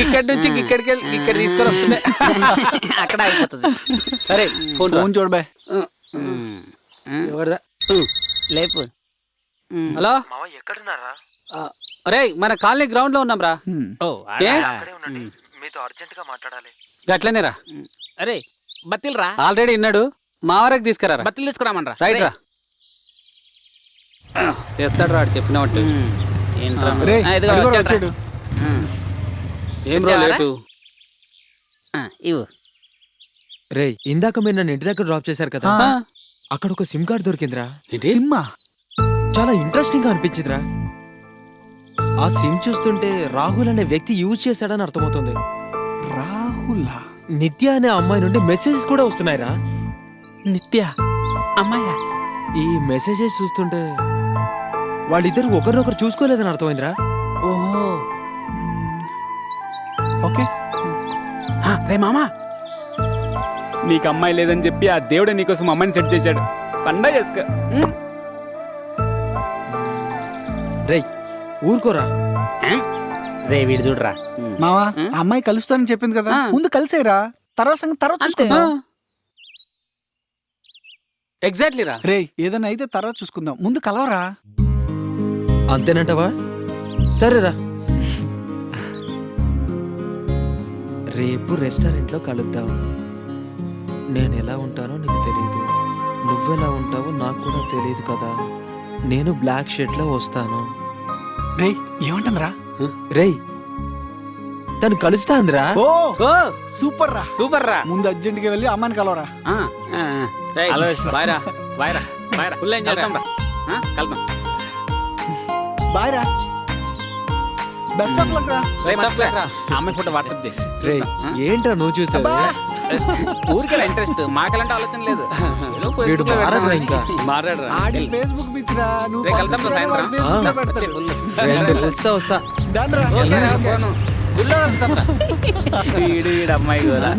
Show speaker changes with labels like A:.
A: ఇక్కడి నుంచి ఇక్కడికి వెళ్ళి ఇక్కడ తీసుకొని వస్తుండే అక్కడ అయిపోతుంది. సరే ఫోన్ చూడబాయ్. ఎవరిదా లేపు. హలో
B: ఎక్కడున్నారా?
A: అరే మన కాలనీ గ్రౌండ్ లో ఉన్నాం రా.
B: మీతో అర్జెంట్ గా మాట్లాడాలి.
A: గట్లనేరా.
C: అరే బత్తిల్ రా,
A: ఆల్రెడీ విన్నాడు. మా వరకు తీసుకురా.
C: బత్తిల్ తీసుకురామనరా.
A: రైట్ రా. చేస్తాడు రాడు చెప్పిన ఏం రో లేటు.
C: ఇవ్వు.
D: రే ఇందాక మీరు నన్ను ఇంటి దగ్గర డ్రాప్ చేశారు కదా, అక్కడ ఒక సిమ్ కార్డ్ దొరికిందిరా.
A: సిమ్మా?
D: చాలా ఇంట్రెస్టింగ్ గా అనిపించిందిరా. ఆ సిమ్ చూస్తుంటే రాహుల్ అనే వ్యక్తి యూజ్ చేశాడని అర్థమవుతుంది.
A: రాహుల్?
D: నిత్య అనే అమ్మాయి నుండి మెసేజెస్ కూడా వస్తున్నాయిరా.
C: నిత్య అమ్మాయ్యా?
D: ఈ మెసేజెస్ చూస్తుంటే వాళ్ళిద్దరు ఒకరినొకరు చూసుకోలేదని అర్థమైందిరా.
A: ఓహో ఓకే.
C: రే మామా, నీకు అమ్మాయి లేదని చెప్పి ఆ దేవుడే నీకోసం అమ్మాయిని సెట్ చేశాడు. పండగ చేసుకో.
D: రేయ్ ఊరుకోరా.
C: రే వీడు చూడరా
A: మావా, అమ్మాయి కలుస్తానని చెప్పింది కదా, ముందు కలిసేరా, తర్వాత సంగతి తర్వాత చూసుకుందాం. ఎగ్జాక్ట్లీ రా. రే ఏదైనా అయితే తర్వాత చూసుకుందాం, ముందు కలవరా.
D: అంతేనంటవా? సరేరా, రేపు రెస్టారెంట్లో కలుద్దాం. నేను ఎలా ఉంటానో నీకు తెలియదు, నువ్వెలా ఉంటావో నాకు కూడా తెలియదు కదా. నేను బ్లాక్ షర్ట్ లో వస్తాను.
A: రే ఏమంటుందిరా?
D: రేయ్ తను కలుస్తా అందిరా.
A: ఓ సూపర్ రా,
C: సూపర్ రా.
A: ముందు అర్జెంట్ గా వెళ్ళి అమ్మాయిని కలవరా.
C: బాయ్ రా, బాయ్ రా, బాయ్ రా. ఫుల్ ఎంజాయ్ చేద్దాం రా. కలుద్దాం.
A: బాయ్ రా. బెస్ట్ ఆఫ్ లక్ రా.
C: అమ్మాయి ఫోటో వాట్సాప్ చేయి.
D: రే ఏంట్రా నువ్వు చూసావా?
C: ఊరికే ఇంట్రెస్ట్, మాకెలాంటి ఆలోచన లేదు.
D: వీడు మారరా ఇంకా.
C: మారాడు రా.
A: ఆడి ఫేస్బుక్ పిచ్చి రా. నువ్వు
C: రేపు కలుద్దాం రా సాయంత్రం.
D: వస్తా.
A: డన్ రా.
C: వీడు అమ్మాయి కూడా